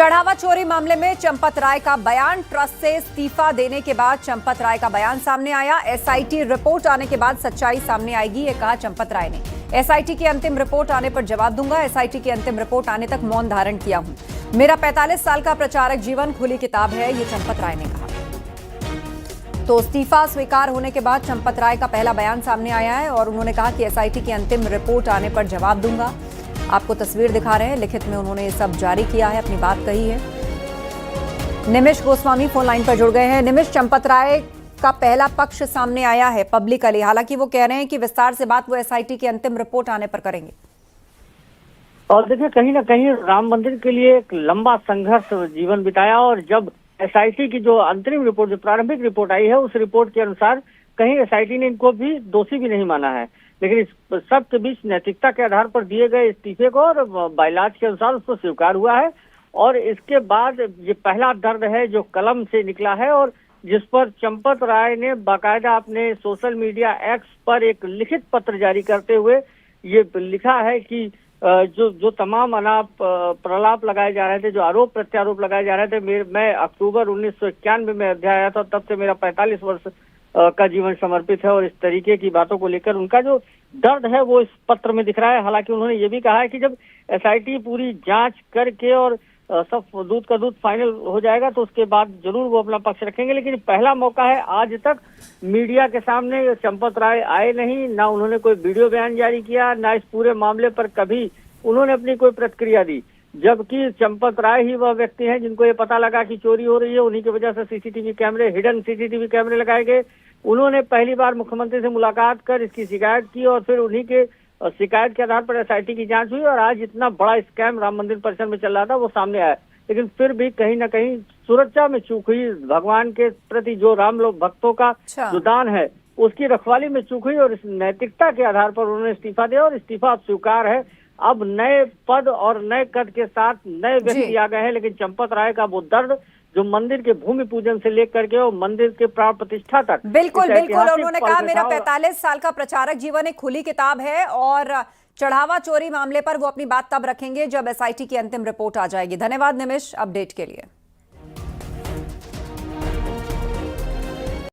चढ़ावा चोरी मामले में चंपत राय का बयान, ट्रस्ट से इस्तीफा देने के बाद चंपत राय का बयान सामने आया। एसआईटी रिपोर्ट आने के बाद सच्चाई सामने आएगी, ये कहा चंपत राय ने। एसआईटी की अंतिम रिपोर्ट आने पर जवाब दूंगा। एसआईटी की अंतिम रिपोर्ट आने तक मौन धारण किया हूं। मेरा 45 साल का प्रचारक जीवन खुली किताब है, ये चंपत राय ने कहा। तो इस्तीफा स्वीकार होने के बाद चंपत राय का पहला बयान सामने आया है और उन्होंने कहा कि एसआईटी की अंतिम रिपोर्ट आने पर जवाब दूंगा। आपको तस्वीर दिखा रहे हैं, लिखित में उन्होंने ये सब जारी किया है, अपनी बात कही है। निमिष गोस्वामी फोन लाइन पर जुड़ गए हैं। निमिष, चंपत राय का पहला पक्ष सामने आया है पब्लिकली, हालांकि वो कह रहे हैं कि विस्तार से बात वो एसआईटी की अंतिम रिपोर्ट आने पर करेंगे। और देखिए, कहीं ना कहीं राम मंदिर के लिए एक लंबा संघर्ष जीवन बिताया और जब एसआईटी की जो अंतरिम रिपोर्ट, जो प्रारंभिक रिपोर्ट आई है, उस रिपोर्ट के अनुसार कहीं एसआईटी ने इनको भी दोषी भी नहीं माना है, लेकिन इस सब के बीच नैतिकता के आधार पर दिए गए इस्तीफे को और बायलाज के अनुसार उसको स्वीकार हुआ है। और इसके बाद ये पहला दर्द है जो कलम से निकला है और जिस पर चंपत राय ने बाकायदा अपने सोशल मीडिया एक्स पर एक लिखित पत्र जारी करते हुए ये लिखा है कि जो तमाम प्रलाप लगाए जा रहे थे, जो आरोप प्रत्यारोप लगाए जा रहे थे, मैं अक्टूबर 1991 में अयोध्या आया था, तब से मेरा 45 वर्ष का जीवन समर्पित है और इस तरीके की बातों को लेकर उनका जो दर्द है वो इस पत्र में दिख रहा है। हालांकि उन्होंने ये भी कहा है कि जब एसआईटी पूरी जांच करके और सब दूध का दूध फाइनल हो जाएगा तो उसके बाद जरूर वो अपना पक्ष रखेंगे, लेकिन पहला मौका है। आज तक मीडिया के सामने चंपत राय आए नहीं, ना उन्होंने कोई वीडियो बयान जारी किया, ना इस पूरे मामले पर कभी उन्होंने अपनी कोई प्रतिक्रिया दी, जबकि चंपत राय ही वह व्यक्ति हैं जिनको ये पता लगा कि चोरी हो रही है। उन्हीं की वजह से सीसीटीवी कैमरे, हिडन सीसीटीवी कैमरे लगाए गए। उन्होंने पहली बार मुख्यमंत्री से मुलाकात कर इसकी शिकायत की और फिर उन्हीं के शिकायत के आधार पर एसआईटी की जांच हुई और आज इतना बड़ा स्कैम राम मंदिर परिसर में चल रहा था वो सामने आया। लेकिन फिर भी कहीं ना कहीं सुरक्षा में चूक हुई, भगवान के प्रति जो राम लोग भक्तों का जो दान है उसकी रखवाली में चूक हुई और इस नैतिकता के आधार पर उन्होंने इस्तीफा दिया और इस्तीफा स्वीकार है। अब नए पद और नए कद के साथ नए व्यक्ति आ गए हैं, लेकिन चंपत राय का वो दर्द जो मंदिर के भूमि पूजन से लेकर के और मंदिर के प्राण प्रतिष्ठा तक, बिल्कुल उन्होंने कहा मेरा 45 साल का प्रचारक जीवन एक खुली किताब है और चढ़ावा चोरी मामले पर वो अपनी बात तब रखेंगे जब एसआईटी की अंतिम रिपोर्ट आ जाएगी। धन्यवाद निमिष अपडेट के लिए।